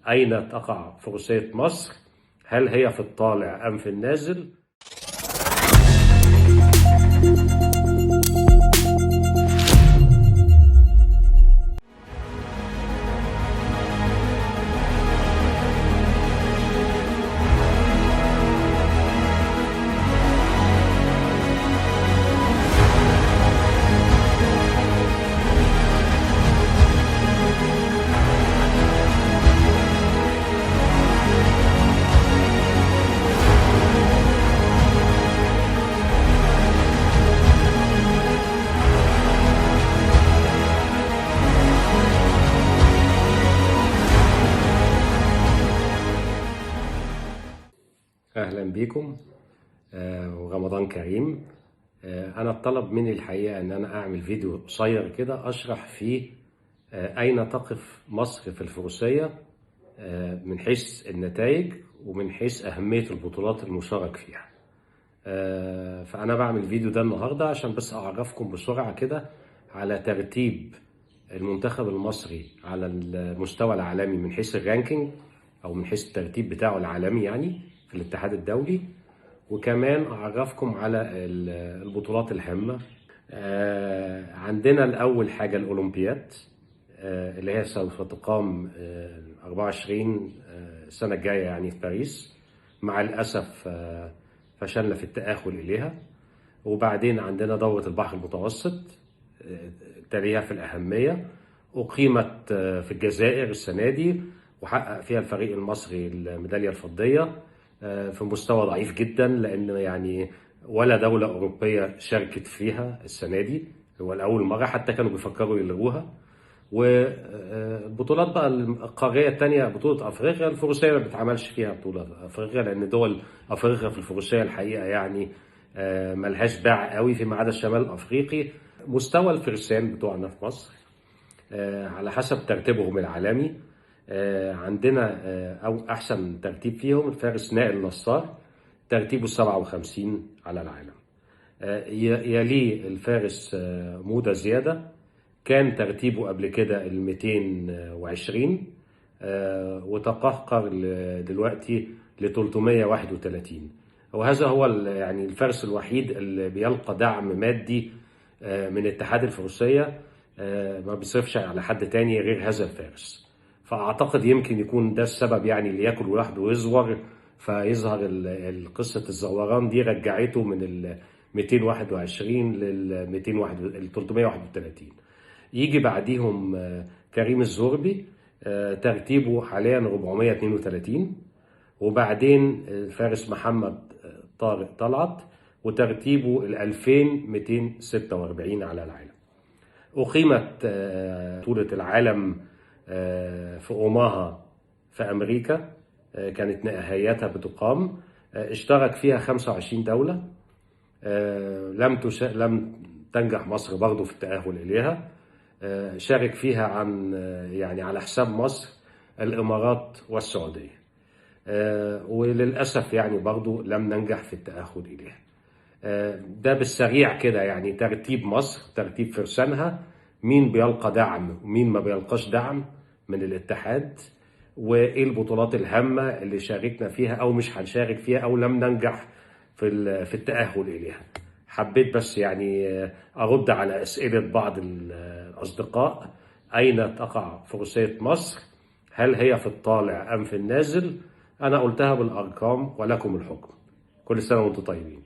أين تقع فروسية مصر؟ هل هي في الطالع أم في النازل؟ أهلا بكم ورمضان كريم. أنا اتطلب مني الحقيقة إن أنا أعمل فيديو قصير كده أشرح فيه أين تقف مصر في الفروسية من حيث النتائج ومن حيث أهمية البطولات المشارك فيها. فأنا بعمل الفيديو ده النهاردة عشان بس أعرفكم بسرعة كده على ترتيب المنتخب المصري على المستوى العالمي من حيث الرانكينج أو من حيث الترتيب بتاعه العالمي يعني في الاتحاد الدولي، وكمان أعرفكم على البطولات الهامة. عندنا الأول حاجة الأولمبياد اللي هي سوف تقام 24 السنة الجاية يعني في باريس. مع الأسف فشلنا في التأهل إليها. وبعدين عندنا دورة البحر المتوسط تليها في الأهمية، أقيمت في الجزائر السنة دي وحقق فيها الفريق المصري الميدالية الفضية في مستوى ضعيف جدا، لأن يعني ولا دولة أوروبية شاركت فيها السنة دي، هو الأول مرة، حتى كانوا بيفكروا يلغوها. والبطولات بقى القارية التانية، بطولة أفريقيا الفروسية ما بتتعملش فيها بطولة أفريقيا، لأن دول أفريقيا في الفروسية الحقيقة يعني ملهاش باع قوي فيما عدا الشمال الأفريقي. مستوى الفرسان بتوعنا في مصر على حسب ترتيبهم العالمي، عندنا أو أحسن ترتيب فيهم الفارس نائل نصار، ترتيبه 57 على العالم. يليه الفارس موضة زيادة، كان ترتيبه قبل كده ال 220 وتقهقر دلوقتي ل 331. وهذا هو يعني الفارس الوحيد اللي بيلقى دعم مادي من اتحاد الفروسية، ما بيصرفش على حد تاني غير هذا الفارس. فأعتقد يمكن يكون ده السبب، يعني اللي ياكل لوحده ويزور، فيظهر قصة الزوران دي رجعته من ال 221 لل 331. يجي بعديهم كريم الزوربي، ترتيبه حاليا 432. وبعدين الفارس محمد طارق طلعت، وترتيبه ال 2246 على العالم. أقيمت بطولة العالم في أوماها في أمريكا، كانت نهايتها بتقام، اشترك فيها 25 دولة. لم تنجح مصر برضو في التأهل إليها. شارك فيها عن يعني على حساب مصر الإمارات والسعودية، وللأسف يعني برضو لم ننجح في التأهل إليها. ده بالسريع كده يعني ترتيب مصر، ترتيب فرسانها، مين بيلقى دعم ومين ما بيلقاش دعم من الاتحاد، وايه البطولات الهامة اللي شاركنا فيها او مش هنشارك فيها او لم ننجح في التأهل اليها. حبيت بس يعني ارد على اسئلة بعض الاصدقاء: اين تقع فروسية مصر؟ هل هي في الطالع ام في النازل؟ انا قلتها بالارقام ولكم الحكم. كل سنة وانتم طيبين.